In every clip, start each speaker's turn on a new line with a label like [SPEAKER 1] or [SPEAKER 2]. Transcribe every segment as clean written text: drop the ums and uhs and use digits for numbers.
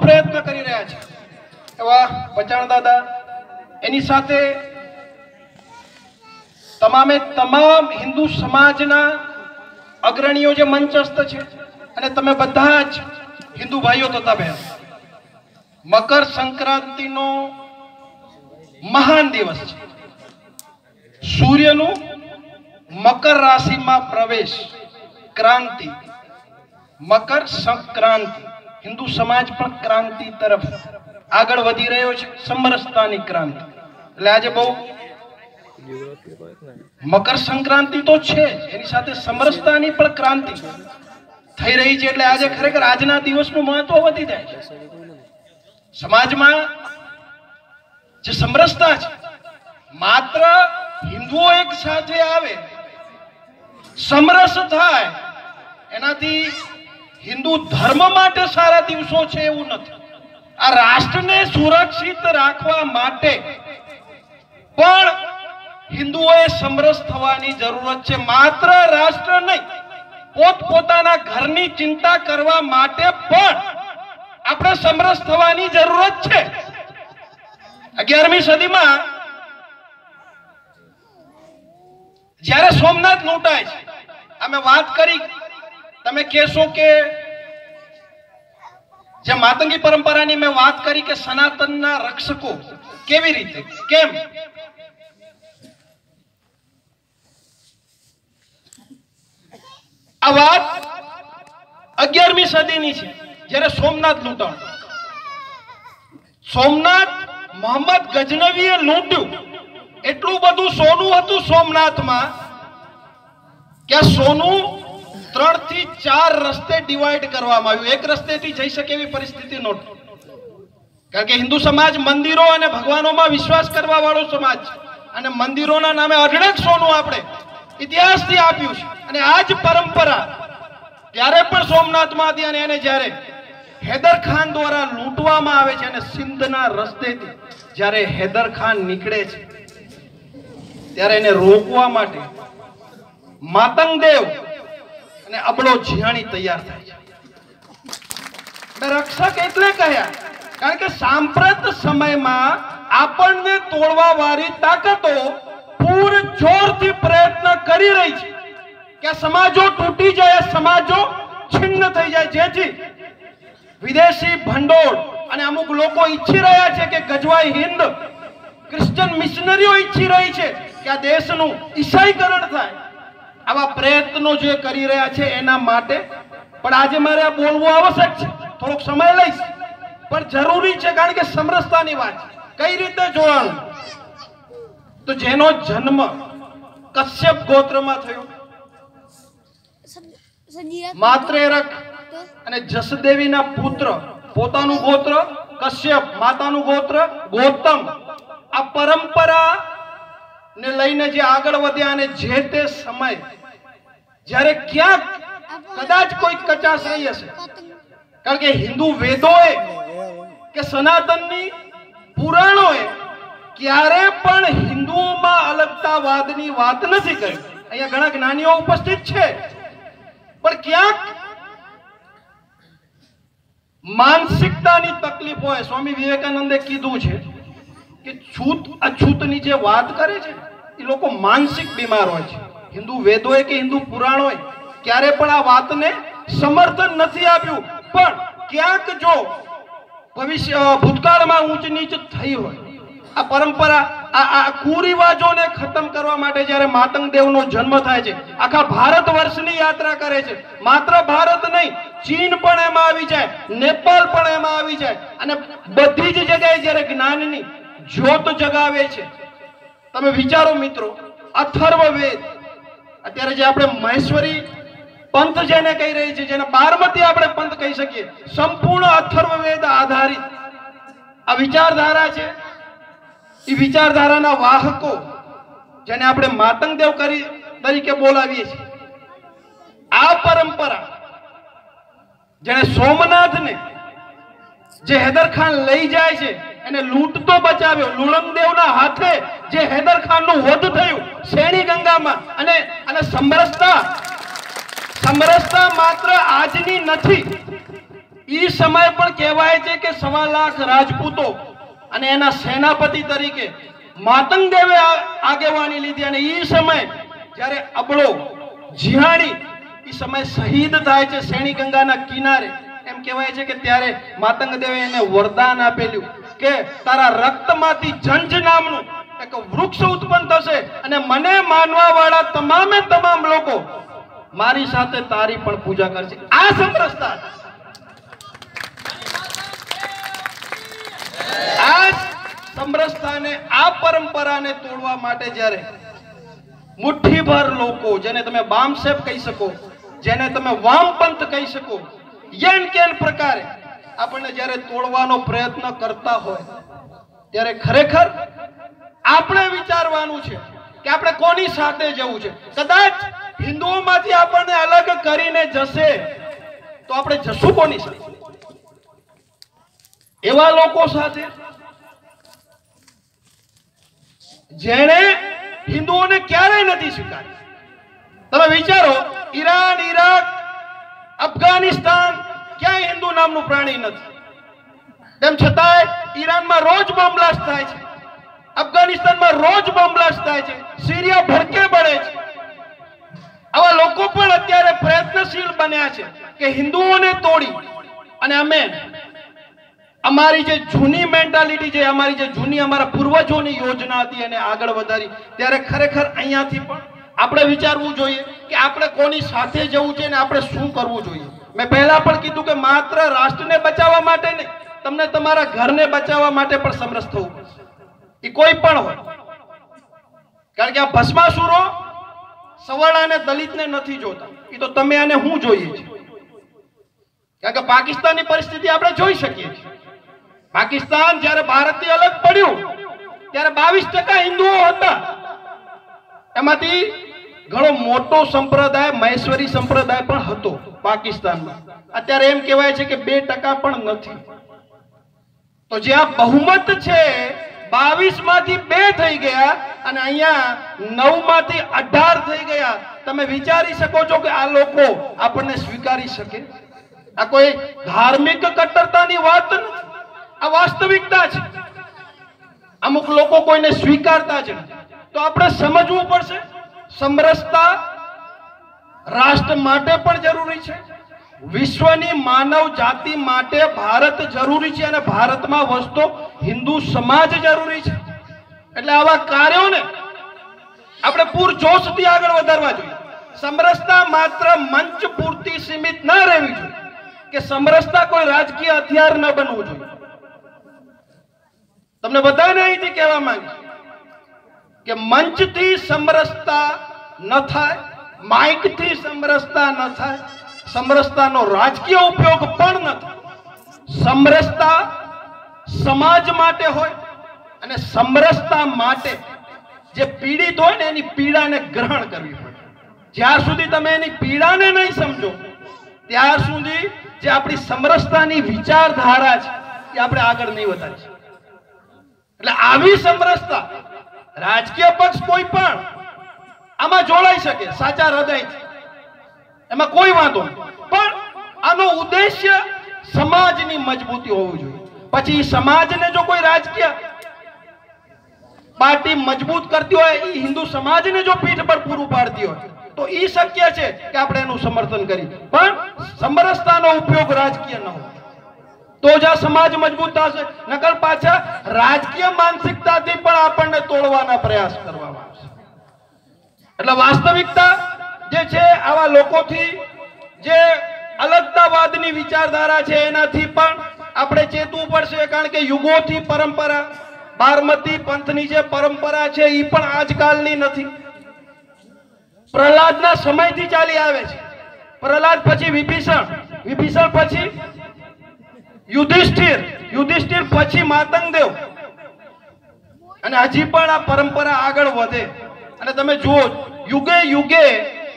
[SPEAKER 1] પ્રયત્ન કરી રહ્યા છે એવા બચાણ દાદા, એની સાથે તમામે તમામ હિન્દુ સમાજના અગ્રણીઓ જે મંચસ્થ છે અને તમે બધા જ હિન્દુ ભાઈઓ તથા બહેનો, મકર સંક્રાંતિનો મહાન દિવસ છે. સૂર્યનું મકર રાશિમાં પ્રવેશ, ક્રાંતિ, મકર સંક્રાંતિ. હિન્દુ સમાજ પણ ક્રાંતિ તરફ આગળ વધી રહ્યો છે, સમરસતાની ક્રાંતિ. એટલે આજે બહુ મકર સંક્રાંતિ તો છે, એની સાથે સમરસતાની પણ ક્રાંતિ થઈ રહી છે. એટલે આજે ખરેખર આજના દિવસનું મહત્વ વધી જાય છે. સમાજમાં જે સમરસતા છે, માત્ર હિન્દુઓ એક સાથે આવે, સમરસ થાય, એનાથી હિન્દુ ધર્મ માટે સારા દિવસો છે એવું નથી. આ રાષ્ટ્રને સુરક્ષિત રાખવા માટે પણ હિન્દુઓએ સમરસ થવાની જરૂરત છે. માત્ર રાષ્ટ્ર નહીં, પોતપોતાના ઘરની ચિંતા કરવા માટે પણ આપણે સમરસ થવાની જરૂરત છે. 11મી સદીમાં જ્યારે સોમનાથ લૂંટાય છે, અમે વાત કરી, તમે કહેશો કે જે માતંગી પરંપરાની મેં વાત કરી કે સનાતનના રક્ષકો કેવી રીતે, કેમ? આ વાત 11મી સદીની છે, જ્યારે સોમનાથ લૂંટાણ. સોમનાથ મોહમ્મદ ગજનવીએ લૂંટ્યું. એટલું બધું સોનું હતું સોમનાથમાં કે આ સોનું 3 થી 4 રસ્તે ડિવાઈડ કરવામાં આવ્યું. એક રસ્તેથી જઈ શકે એવી પરિસ્થિતિ નહોતી, કારણ કે હિન્દુ સમાજ મંદિરો અને ભગવાનોમાં વિશ્વાસ કરવા વાળો સમાજ છે, અને મંદિરોના નામે અઢળક સોનું આપણે ઇતિહાસથી આપ્યું છે. અને આ જ પરંપરા ત્યારે પણ સોમનાથમાં હતી, અને એને જ્યારે હૈદર ખાન દ્વારા લૂંટવામાં આવે છે, અને સિંધના રસ્તેથી જ્યારે હૈદર ખાન નીકળે છે, ત્યારે એને રોકવા માટે માતંગદેવ અને અબળો જીયાણી તૈયાર થાય છે. રક્ષક એટલે કહ્યા કારણ કે સાંપ્રત સમયમાં આપણને તોડવા વાળી તાકાતો પૂરજોરથી પ્રયત્ન કરી રહી છે કે સમાજો તૂટી જાય, સમાજો છિન્ન થઈ જાય, જેથી વિદેશી ભંડોળ અને અમુક લોકો ઈચ્છી રહ્યા છે કે ગજવાઈ હિન્દ, ક્રિશ્ચન મિશનરીઓ ઈચ્છી રહી છે કે આ દેશનું ઈસાઈકરણ થાય. આવા પ્રયત્નો જે કરી રહ્યા છે એના માટે પણ આજે મારે આ બોલવું આવશ્યક છે. થોડોક સમય લઈશ પણ જરૂરી છે, કારણ કે સમરસતાની વાત છે. કઈ રીતે જોવાનું? તો જેનો જન્મ કશ્યપ ગોત્રમાં થયો, માત્રેરક અને જસદેવીના પુત્ર, પોતાનું ગોત્ર કશ્યપ, માતાનું ગોત્ર ગૌતમ. આ પરંપરા ને લઈને જે આગળ વધ્યા, અને જે તે સમય જ્યારે ક્યાંક કદાચ કોઈ કચાશ રહી હશે, કારણ કે હિન્દુ વેદોએ કે સનાતનની પુરાણોએ ક્યારે પણ હિન્દુઓમાં અલગતાવાદની વાત નથી કરી. અહીંયા ઘણા જ્ઞાનીઓ ઉપસ્થિત છે, પણ ક્યાંક માનસિકતાની તકલીફ હોય. સ્વામી વિવેકાનંદે કીધું છે કે છૂત અછૂતની જે વાત કરે છે એ લોકો માનસિક બીમાર હોય છે. હિન્દુ વેદોએ કે હિન્દુ પુરાણોએ ક્યારે પણ આ વાતને સમર્થન નથી આપ્યું. પણ ક્યાંક જો ભૂતકાળમાં ઊંચ નીચ થઈ હોય, આ પરંપરા, આ કુરિવાજોને ખતમ કરવા માટે જ્યારે માતંગદેવનો જન્મ થાય છે, આખા ભારત વર્ષની યાત્રા કરે છે. માત્ર ભારત નહીં, ચીન પણ એમાં આવી જાય, નેપાળ પણ એમાં આવી જાય, અને બધી જ જગ્યાએ જ્યારે જ્ઞાનની જ્યોત જગાવે છે. તમે વિચારો મિત્રો, અથર્વવેદ, અત્યારે જે આપણે મહેશ્વરી પંથ જેને કહી રહી છે, જેને બારમતી આપણે પંથ કહી શકીએ, સંપૂર્ણ અથર્વવેદ આધારિત આ વિચારધારા છે. એ વિચારધારાના વાહકો જેને આપણે માતંગદેવ તરીકે બોલાવીએ છીએ, આ પરંપરા જેને સોમનાથને જે હૈદર ખાન લઈ જાય છે એને લૂંટતો બચાવ્યો, લુણંગદેવના હાથે જે હૈદર ખાનનું વધ થયું શેણી ગંગામાં, અને સમરસતા માત્ર આજની નથી, ઈ સમય પણ કહેવાય છે કે 1.25 લાખ રાજપૂતો અને એના સેનાપતિ તરીકે માતંગ દેવે આગેવાની લીધી અને ઈ સમય જ્યારે અબળો જીહાણી ઈ સમય શહીદ થાય છે શેણી ગંગાના કિનારે, એમ કહેવાય છે કે ત્યારે માતંગ દેવે એને વરદાન આપેલું કે તારા રક્તમાંથી જંજ નામનું એક વૃક્ષ ઉત્પન્ન થશે અને મને માનવા વાળા તમામે તમામ લોકો મારી સાથે તારી પણ પૂજા કરશે. આ સમરસતા, આ સમરસતાને, આ પરંપરાને તોડવા માટે જ્યારે મુઠ્ઠીભર લોકો, જેને તમે બામસેપ કહી શકો, જેને તમે વામપંથ કહી શકો, યેન કેન પ્રકારે આપણને જ્યારે તોડવાનો પ્રયત્ન કરતા હોય ત્યારે ખરેખર આપણે વિચારવાનું છે કે આપણે કોની સાથે જવું છે. કદાચ હિન્દુઓમાંથી આપણને અલગ કરીને જશે તો આપણે જશું કોની સાથે? એવા લોકો સાથે જેણે હિન્દુઓને ક્યારેય નથી સ્વીકાર્યા. તમે વિચારો, ઈરાન, ઈરાક, અફઘાનિસ્તાન, ક્યાંય હિન્દુ નામનું પ્રાણી નથી. તેમ છતાંય ઈરાનમાં રોજ બોમ્બ બ્લાસ્ટ થાય છે, અફઘાનિસ્તાનમાં રોજ બોમ્બ બ્લાસ્ટ થાય છે, સિરિયા ભડકે બળે છે. આવા લોકો પણ અત્યારે પ્રયત્નશીલ બન્યા છે કે હિન્દુઓને તોડી અને અમે અમારી જે જૂની મેન્ટાલિટી છે, અમારી જે જૂની અમારા પૂર્વજોની યોજના હતી એને આગળ વધારી. ત્યારે ખરેખર અહીંયાથી પણ આપણે વિચારવું જોઈએ કે આપણે કોની સાથે જવું છે અને આપણે શું કરવું જોઈએ. મેં પહેલા પણ કીધું કે માત્ર રાષ્ટ્રને બચાવવા માટે નહીં, તમને તમારા ઘરને બચાવવા માટે પણ સમરસ થવું પડશે. એ કોઈ પણ હોય, કારણ કે આ ભસ્માસુરો સવર્ણ અને દલિતને નથી જોતા, એ તો તમે અને હું જોઈએ છીએ. કારણ કે પાકિસ્તાનની પરિસ્થિતિ આપણે જોઈ શકીએ છીએ. પાકિસ્તાન જ્યારે ભારતથી અલગ પડ્યું ત્યારે 22% હિન્દુઓ હતા. એમાંથી ઘણો મોટો સંપ્રદાય મહેશ્વરી સંપ્રદાય પણ હતો પાકિસ્તાનમાં. અત્યારે એમ કહેવાય છે કે 2% પણ નથી. તો જ્યાં બહુમત છે 22 માંથી 2 થઈ ગયા અને અહીંયા 9 માંથી 18 થઈ ગયા. તમે વિચારી શકો છો કે આ લોકો આપણને સ્વીકારી શકે? આ કોઈ ધાર્મિક કટ્ટરતાની વાત નથી, આ વાસ્તવિકતા છે. અમુક લોકો કોઈને સ્વીકારતા જ નથી. તો આપણે સમજવું પડશે સમરસતા રાષ્ટ્ર માટે પણ જરૂરી છે, વિશ્વની માનવ જાતિ માટે ભારત જરૂરી છે અને ભારતમાં વસતો હિન્દુ સમાજ જરૂરી છે. એટલે આવા કાર્યોને આપણે પૂરજોશથી આગળ વધારવા જોઈએ. સમરસતા માત્ર મંચ પૂરતી સીમિત ન રહેવી જોઈએ કે સમરસતા કોઈ રાજકીય હથિયાર ન બનવું જોઈએ. તમને બધાને અહીંથી કહેવા માંગુ કે મંચથી સમરસતા ન થાય, માઇકથી સમરસતા ન થાય, સમરસતાનો રાજકીય ઉપયોગ પણ ન થાય. સમરસતા સમાજ માટે હોય અને સમરસતા માટે જે પીડિત હોય ને એની પીડાને ગ્રહણ કરવી પડે. જ્યાર સુધી તમે એની પીડાને નહીં સમજો ત્યાર સુધી જે આપણી સમરસતાની વિચારધારા છે એ આપણે આગળ નહીં વધારી શકીએ. એટલે આવી સમરસતા રાજકીય પક્ષ કોઈ પણ આમાં જોડાઈ શકે સાચા હૃદયથી, એમાં કોઈ વાંધો નહીં, પણ આનો ઉદ્દેશ્ય સમાજની મજબૂતી હોવી જોઈએ. પછી સમાજને જો કોઈ રાજકીય પાર્ટી મજબૂત કરતી હોય, એ હિન્દુ સમાજને જો પીઠ પર પૂરું પાડતી હોય તો એ શક્ય છે કે આપણે એનું સમર્થન કરીએ, પણ સમરસતાનો ઉપયોગ રાજકીય ન હોય તો જ આ સમાજ મજબૂત થશે. નકર પાછા રાજકીય માનસિકતાથી પણ આપણને તોડવાના પ્રયાસ કરવામાં આવશે. એટલે વાસ્તવિકતા જે છે આવા લોકોથી, જે અલગતાવાદની વિચારધારા છે એનાથી પણ આપણે ચેતવું પડશે. કારણ કે યુગોથી પરંપરા, બારમતી પંથની જે પરંપરા છે એ પણ આજકાલની નથી, પ્રહલાદના સમયથી ચાલી આવે છે. પ્રહલાદ પછી વિભીષણ, વિભીષણ પછી યુધિષ્ઠિર, યુધિષ્ઠિર પછી માતંગ દેવ, અને હજી પણ આ પરંપરા આગળ વધે. અને તમે જુઓ યુગે યુગે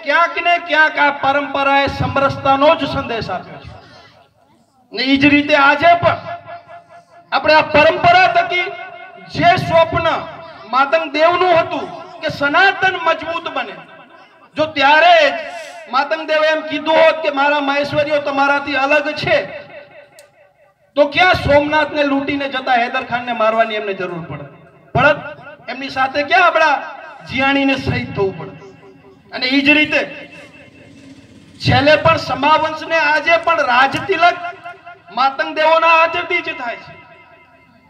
[SPEAKER 1] ક્યાંક ને ક્યાંક આ પરંપરાએ સમરસતાનો જ સંદેશ આપ્યો છે. ને એ જ રીતે આજે પણ આપણે આ પરંપરા થકી જે સ્વપ્ન માતંગ દેવનું હતું કે સનાતન મજબૂત બને, જો ત્યારે જ માતંગ દેવે એમ કીધું હોત કે મારા મહેશ્વરીઓ તમારાથી અલગ છે તો ક્યાં સોમનાથને લૂંટીને જતા હૈદર ખાનને મારવાની એમને જરૂર પડે? એમની સાથે ક્યાં આપણા જીયાણીને શહીદ થવું પડે? અને એ જ રીતે છેલ્લે પણ સમાવંશને આજે પણ રાજતિલક માતંગ દેવોના હાથેથી જ થાય છે.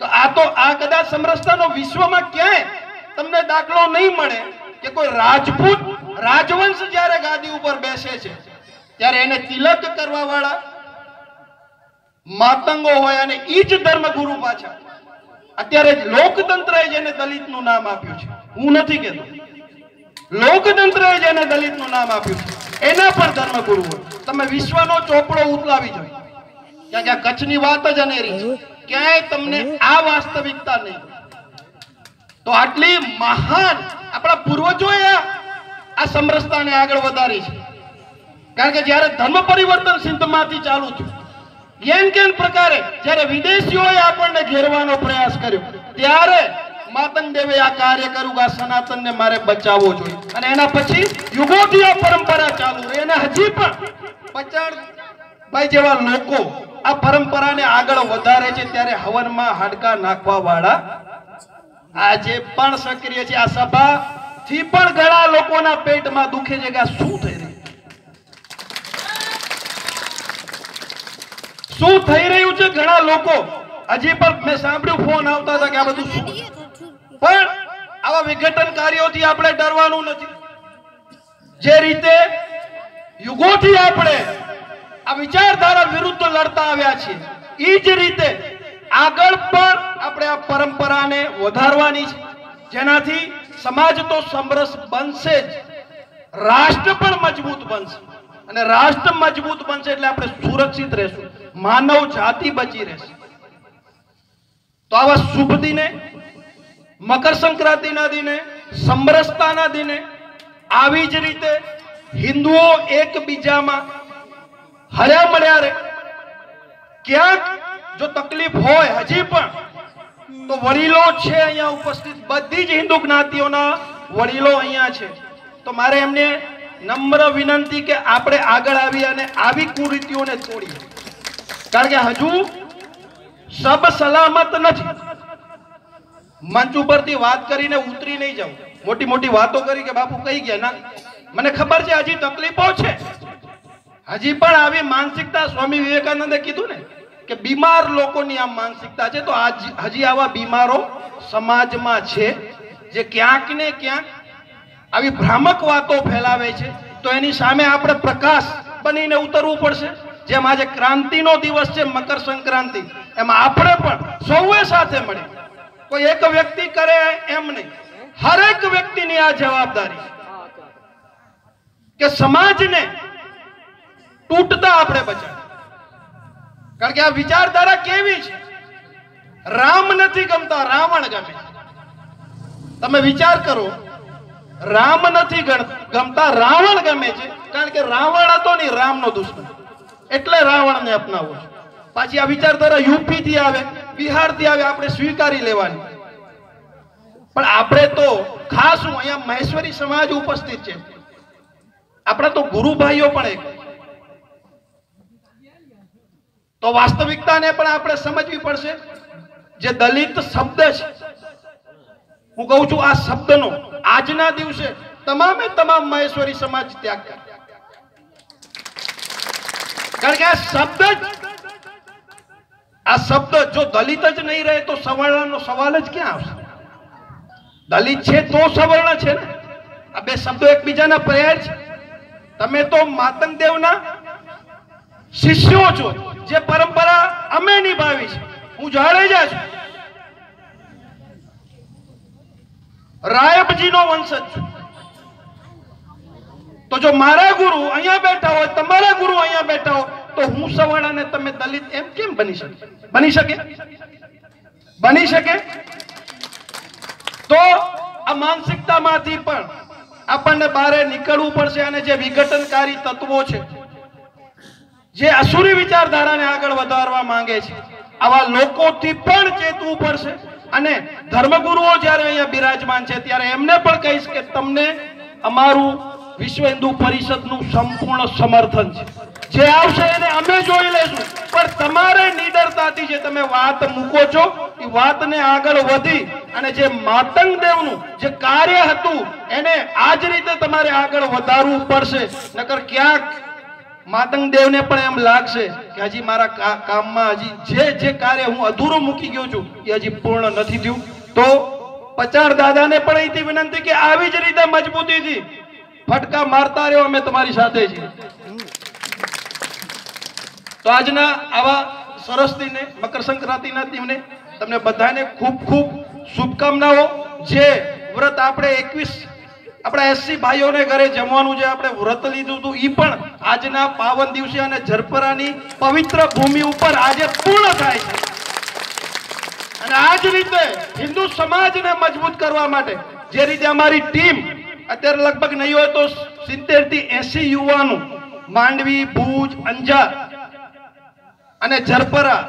[SPEAKER 1] તો આ કદાચ સમરસતાનો વિશ્વમાં ક્યાંય તમને દાખલો નહીં મળે કે કોઈ રાજપૂત રાજવંશ જ્યારે ગાદી ઉપર બેસે છે ત્યારે એને તિલક કરવા વાળા માતંગો હોય, અને ઈ જ ધર્મગુરુ પાછા. અત્યારે લોકતંત્રએ જેને દલિતનું નામ આપ્યું છે, હું નથી કહેતો, લોકતંત્રએ જેને દલિતનું નામ આપ્યું છે એના પણ ધર્મગુરુ હોય. તમે વિશ્વનો ચોપડો ઉતલાવી જોઈએ, કારણ કે આ કચ્છની વાત જ અનેરી છે, ક્યાંય તમને આ વાસ્તવિકતા નહીં. તો આટલી મહાન આપણા પૂર્વજોએ આ સમરસતાને આગળ વધારી છે. કારણ કે જ્યારે ધર્મ પરિવર્તન સિંધમાંથી ચાલુ થયું, કેન કેન પ્રકારે જ્યારે વિદેશીઓએ આપણને ઘેરવાનો પ્રયાસ કર્યો, ત્યારે માતંગ દેવે આ કાર્ય કર્યું કે આ સનાતનને મારે બચાવવો જોઈએ. અને એના પછી યુગોથી આ પરંપરા ચાલુ રહી, અને હજી પણ પચાણભાઈ જેવા લોકો આ પરંપરાને આગળ વધારે છે. ત્યારે હવનમાં હાડકા નાખવા વાળા આજે પણ સક્રિય છે. આ સભા થી પણ ઘણા લોકોના પેટમાં દુખે છે કે આ શું થઈ રહ્યું, શું થઈ રહ્યું છે. ઘણા લોકો હજી પણ મેં સાંભળ્યું ફોન આવતા હતા કે આ બધું શું, પણ આવા વિઘટનકારીઓથી આપણે ડરવાનું નથી. જે રીતે યુગોથી આપણે આ વિચારધારા વિરુદ્ધ લડતા આવ્યા છીએ, એ જ રીતે આગળ પણ આપણે આ પરંપરાને વધારવાની છે, જેનાથી સમાજ તો સમરસ બનશે જ, રાષ્ટ્ર પણ મજબૂત બનશે. અને રાષ્ટ્ર મજબૂત બનશે એટલે આપણે સુરક્ષિત રહેશું, માનવ જાતિ બચી રહેશે. તો આવા શુભ દિને, મકર સંક્રાંતિના દિને, સમરસતાના દિને આવી જ રીતે હિન્દુઓ એકબીજામાં હર્યા મળ્યા રહે. ક્યાંક જો તકલીફ હોય હજી પણ, તો વડીલો છે અહીંયા ઉપસ્થિત, બધી જ હિન્દુ જ્ઞાતિઓના વડીલો અહીંયા છે. તો મારે એમને નમ્ર વિનંતી કે આપણે આગળ આવી અને આવી કુરીતિઓને તોડીએ, કારણ કે હજુ સબ સલામત નથી. મંચ ઉપરથી વાત કરીને ઉતરી નહીં જાવ, મોટી મોટી વાતો કરી કે બાપુ કઈ ગયા, ના, મને ખબર છે હજી તકલીફો છે, હજી પણ આવી માનસિકતા. સ્વામી વિવેકાનંદે કીધું ને કે બીમાર લોકોની આ માનસિકતા છે, તો હજી આવા બીમારો સમાજમાં છે જે ક્યાંક ને ક્યાંક આવી ભ્રામક વાતો ફેલાવે છે. તો એની સામે આપણે પ્રકાશ બનીને ઉતરવું પડશે. જેમ આજે ક્રાંતિનો દિવસ છે મકર સંક્રાંતિ, એમાં આપણે પણ સૌએ સાથે મળી, કોઈ એક વ્યક્તિ કરે એમ નહીં, હરેક વ્યક્તિની આ જવાબદારી કે સમાજને તૂટતા આપણે બચાવીએ. કારણ કે આ વિચારધારા કેવી છે, રામ નથી ગમતા, રાવણ ગમે. તમે વિચાર કરો, રામ નથી ગમતા, રાવણ ગમે છે. કારણ કે રાવણ હતો નહીં રામનો દુશ્મન, એટલે રાવણને અપનાવો છે. પાછી આ વિચારધારા યુપી થી આવે, બિહાર થી આવે, આપણે સ્વીકારી લેવાની. પણ આપણે તો ખાસ, હું અહીંયા મહેશ્વરી સમાજ ઉપસ્થિત છે, આપણા તો ગુરુભાઈઓ પણ એક, તો વાસ્તવિકતાને પણ આપણે સમજવી પડશે. જે દલિત શબ્દ છે, હું કહું છું આ શબ્દનો આજના દિવસે તમામે તમામ મહેશ્વરી સમાજ ત્યાગ કરે. કારણ કે આ શબ્દ જો દલિત જ નહીં રહે તો સવર્ણનો સવાલ જ ક્યાં આવશે? દલિત છે તો સવર્ણ છે ને. આ બે શબ્દો એકબીજાના પર્યાય છે. તમે તો માતંગ દેવના શિષ્યો છો, જે પરંપરા અમે નિભાવી છે. હું જાડેજા છું, રાયબજીનો વંશજ છું. તો જો મારા ગુરુ અહીંયા બેઠા હોય, તમારા ગુરુ અહીંયા બેઠા હોય, તો હું સવર્ણ અને તમે દલિત એમ કેમ બની શકે? બની શકે? બની શકે? તો આ માનસિકતામાંથી પણ આપણને બહાર નીકળવું પડશે. અને જે વિઘટનકારી તત્વો છે, જે અસુરી વિચારધારાને આગળ વધારવા માંગે છે, આવા લોકોથી પણ ચેતવું પડશે. અને ધર્મગુરુઓ જ્યારે અહીંયા બિરાજમાન છે ત્યારે એમને પણ કહીશ કે તમને અમારું વિશ્વ હિન્દુ પરિષદનું સંપૂર્ણ સમર્થન છે. જે આવશે એને અમે જોઈ લેશું, પણ તમારે નિડરતાથી જે તમે વાત મૂકો છો એ વાતને આગળ વધી અને જે માતંગ દેવનું જે કાર્ય હતું એને આ જ રીતે તમારે આગળ વધારવું પડશે. નકર ક્યાંક માતંગ દેવને પણ એમ લાગશે કે હજી મારા કામમાં હજી જે કાર્ય હું અધૂરું મૂકી ગયો છું એ હજી પૂર્ણ નથી થયું. તો પચાર દાદાને પણ અહીંથી વિનંતી કે આવી જ રીતે મજબૂતીથી ફટકા મારતા રહ્યો, અમે તમારી સાથે છીએ. તો આજના આવા સરસ દિને મકર સંક્રાંતિના દિને તમને બધાને ખૂબ ખૂબ શુભકામનાઓ. જે વ્રત આપણે 21 આપણા એસસી ભાઈઓને ઘરે જમવાનું જે આપણે વ્રત લીધું હતું એ પણ આજના પાવન દિવસે અને ઝરપરાની પવિત્ર ભૂમિ ઉપર આજે પૂર્ણ થાય છે. અને આ જ રીતે હિન્દુ સમાજને મજબૂત કરવા માટે જે રીતે અમારી ટીમ અત્યારે લગભગ નહીં હોય તો 70 થી 80 યુવાનો માંડવી, ભુજ, અંજાર અને ઝરપરા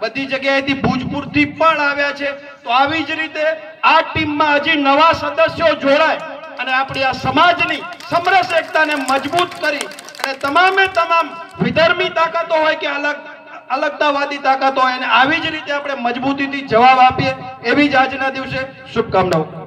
[SPEAKER 1] બધી જગ્યાએથી ભુજપુરથી પણ આવ્યા છે. તો આવી જ રીતે આ ટીમમાં હજી નવા સદસ્યો જોડાય અને આપણી આ સમાજની સમરસ એકતાને મજબૂત કરી અને તમામે તમામ વિધર્મી તાકાતો હોય કે અલગતાવાદી તાકાતો હોય અને આવી જ રીતે આપણે મજબૂતીથી જવાબ આપીએ એવી જ આજના દિવસે શુભકામનાઓ.